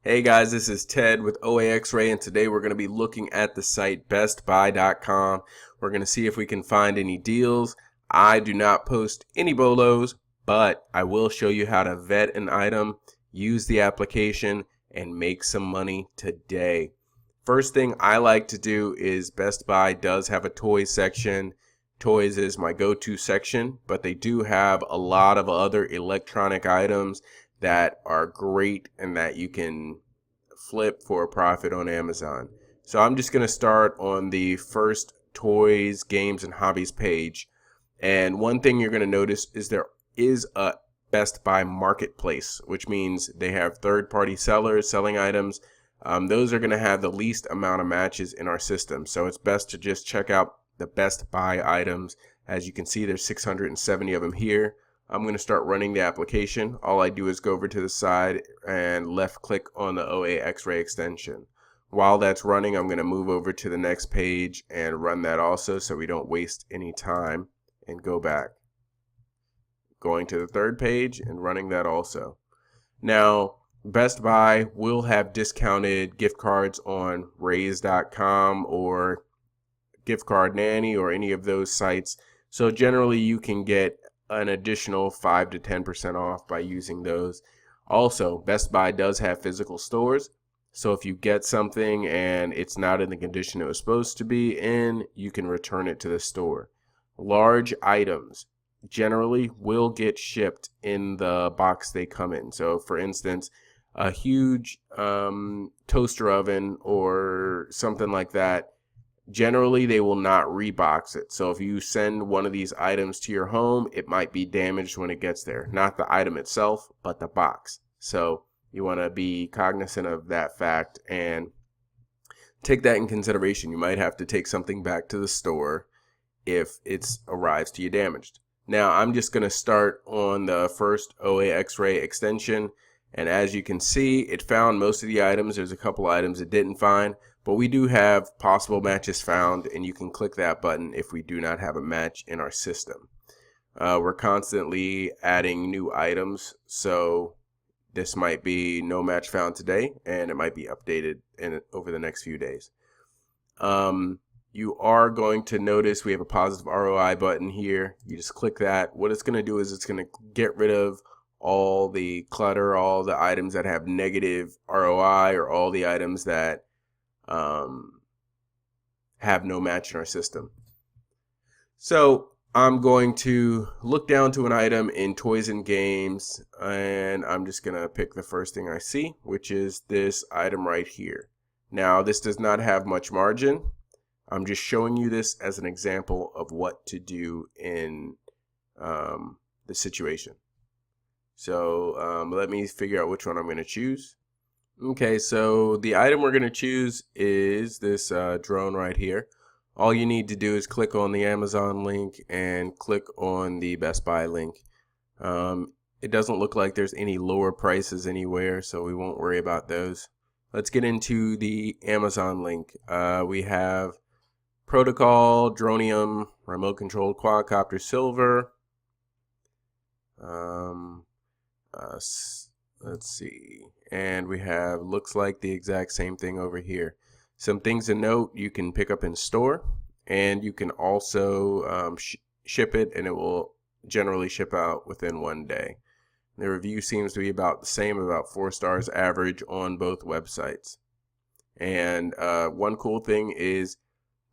Hey guys, this is Ted with OAXRAY, and today we're going to be looking at the site bestbuy.com. We're going to see if we can find any deals. I do not post any BOLOs, but I will show you how to vet an item, use the application, and make some money today. First thing I like to do is Best Buy does have a toys section. Toys is my go-to section, but they do have a lot of other electronic items that are great and that you can flip for a profit on Amazon. So I'm just going to start on the first toys, games, and hobbies page. And one thing you're going to notice is there is a Best Buy marketplace, which means they have third-party sellers selling items. Those are going to have the least amount of matches in our system. So it's best to just check out the Best Buy items. As you can see, there's 670 of them here. I'm going to start running the application. All I do is go over to the side and left click on the OAXRAY extension. While that's running, I'm going to move over to the next page and run that also so we don't waste any time, and go back. Going to the third page and running that also. Now, Best Buy will have discounted gift cards on Raise.com or Gift Card Nanny or any of those sites. So generally you can get an additional 5 to 10% off by using those. Also, Best Buy does have physical stores, so if you get something and it's not in the condition it was supposed to be in, you can return it to the store. Large items generally will get shipped in the box they come in. So for instance, a huge toaster oven or something like that, generally they will not rebox it. So if you send one of these items to your home, it might be damaged when it gets there. Not the item itself, but the box. So you want to be cognizant of that fact and take that in consideration. You might have to take something back to the store if it arrives to you damaged. Now I'm just going to start on the first OAXRAY extension. And as you can see, it found most of the items. There's a couple items it didn't find, but we do have possible matches found, and you can click that button if we do not have a match in our system. We're constantly adding new items, so this might be no match found today, and it might be updated over the next few days. You are going to notice we have a positive ROI button here. You just click that. What it's going to do is it's going to get rid of all the clutter, all the items that have negative ROI, or all the items that have no match in our system. So I'm going to look down to an item in toys and games, and I'm just going to pick the first thing I see, which is this item right here. Now this does not have much margin. I'm just showing you this as an example of what to do in the situation. So let me figure out which one I'm going to choose. Okay, so the item we're going to choose is this drone right here. All you need to do is click on the Amazon link and click on the Best Buy link. It doesn't look like there's any lower prices anywhere, so we won't worry about those. Let's get into the Amazon link. We have Protocol, Dronium, Remote Controlled Quadcopter Silver. Let's see, and we have, looks like the exact same thing over here. Some things to note: you can pick up in store, and you can also ship it, and it will generally ship out within 1 day. The review seems to be about the same, about 4 stars average on both websites. And one cool thing is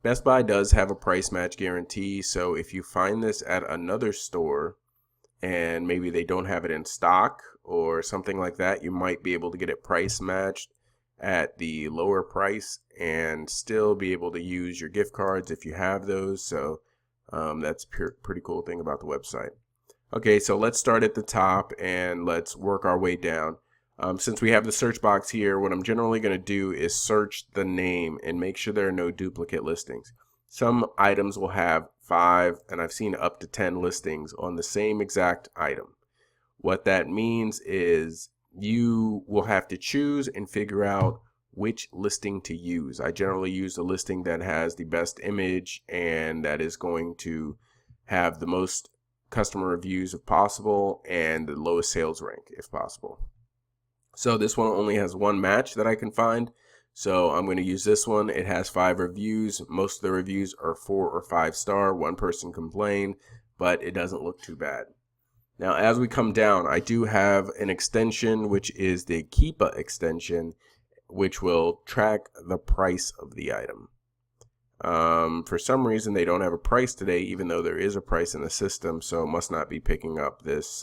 Best Buy does have a price match guarantee, so if you find this at another store and maybe they don't have it in stock or something like that, you might be able to get it price matched at the lower price and still be able to use your gift cards if you have those. So that's a pretty cool thing about the website. Okay, so let's start at the top and let's work our way down. Since we have the search box here, what I'm generally going to do is search the name and make sure there are no duplicate listings. Some items will have 5, and I've seen up to 10 listings on the same exact item. What that means is you will have to choose and figure out which listing to use. I generally use the listing that has the best image and that is going to have the most customer reviews if possible and the lowest sales rank if possible. So this one only has one match that I can find. So I'm going to use this one. It has 5 reviews. Most of the reviews are 4 or 5 star. One person complained, but it doesn't look too bad. Now, as we come down, I do have an extension, which is the Keepa extension, which will track the price of the item. For some reason, they don't have a price today, even though there is a price in the system, so it must not be picking up this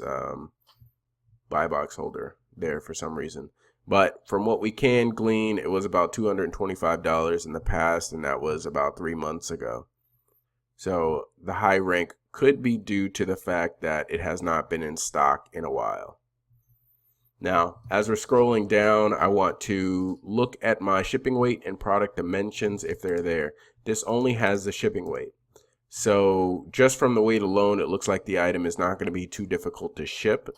buy box holder there for some reason. But from what we can glean, it was about $225 in the past, and that was about 3 months ago. So the high rank could be due to the fact that it has not been in stock in a while. Now, as we're scrolling down, I want to look at my shipping weight and product dimensions if they're there. This only has the shipping weight. So just from the weight alone, it looks like the item is not going to be too difficult to ship.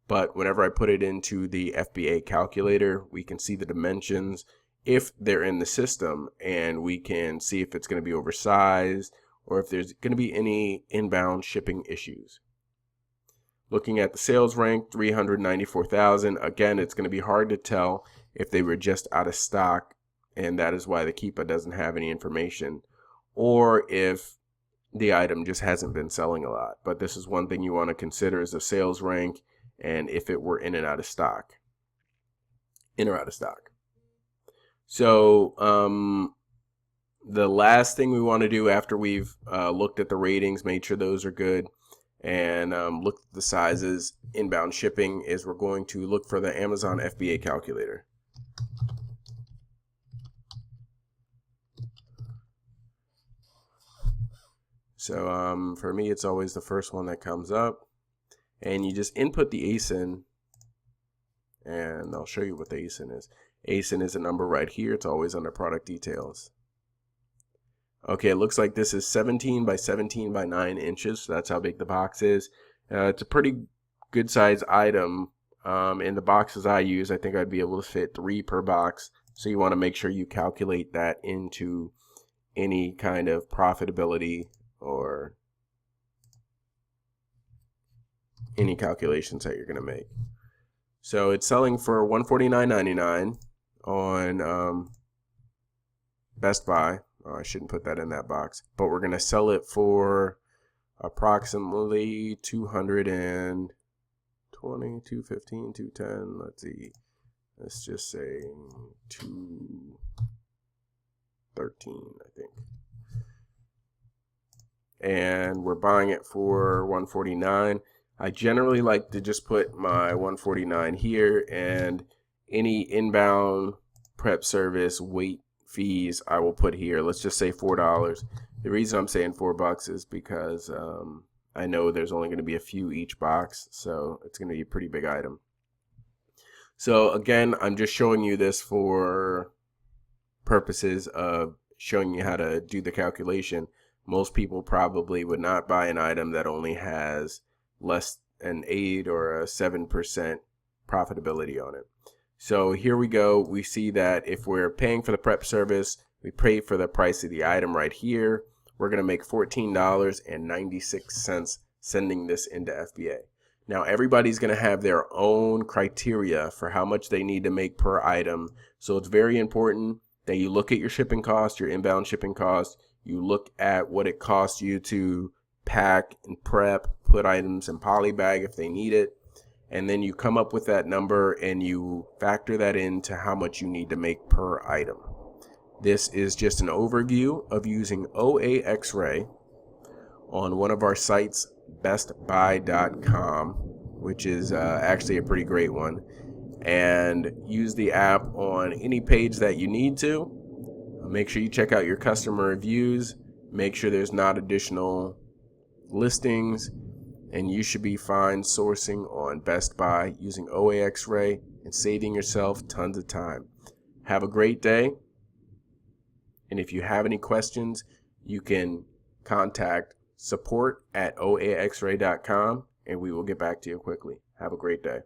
But whenever I put it into the FBA calculator, we can see the dimensions if they're in the system, and we can see if it's going to be oversized or if there's going to be any inbound shipping issues. Looking at the sales rank, 394,000. Again, it's going to be hard to tell if they were just out of stock, and that is why the Keepa doesn't have any information, or if the item just hasn't been selling a lot. But this is one thing you want to consider, is the sales rank and if it were in and out of stock. In or out of stock. So the last thing we want to do after we've looked at the ratings, made sure those are good, and look at the sizes, inbound shipping, is we're going to look for the Amazon FBA calculator. So for me, it's always the first one that comes up, and you just input the ASIN, and I'll show you what the ASIN is. ASIN is a number right here. It's always under product details. Okay, it looks like this is 17 by 17 by 9 inches. So that's how big the box is. It's a pretty good size item. In the boxes I use, I think I'd be able to fit 3 per box. So you want to make sure you calculate that into any kind of profitability or any calculations that you're going to make. So it's selling for $149.99 on Best Buy. Oh, I shouldn't put that in that box, but we're going to sell it for approximately $220, $215, $210. Let's see. Let's just say $213, I think. And we're buying it for $149. I generally like to just put my $149 here, and any inbound prep service weight fees I will put here. Let's just say $4. The reason I'm saying $4 is because I know there's only going to be a few each box, so it's going to be a pretty big item. So again, I'm just showing you this for purposes of showing you how to do the calculation. Most people probably would not buy an item that only has less than 8 or a 7% profitability on it. So here we go. We see that if we're paying for the prep service, we pay for the price of the item right here. We're going to make $14.96 sending this into FBA. Now everybody's going to have their own criteria for how much they need to make per item. So it's very important that you look at your shipping cost, your inbound shipping cost. You look at what it costs you to pack and prep, put items in poly bag if they need it. And then you come up with that number and you factor that into how much you need to make per item. This is just an overview of using OAXRAY on one of our sites, BestBuy.com, which is actually a pretty great one. And use the app on any page that you need to. Make sure you check out your customer reviews. Make sure there's not additional listings. And you should be fine sourcing on Best Buy using OAXRAY and saving yourself tons of time. Have a great day. And if you have any questions, you can contact support@oaxray.com and we will get back to you quickly. Have a great day.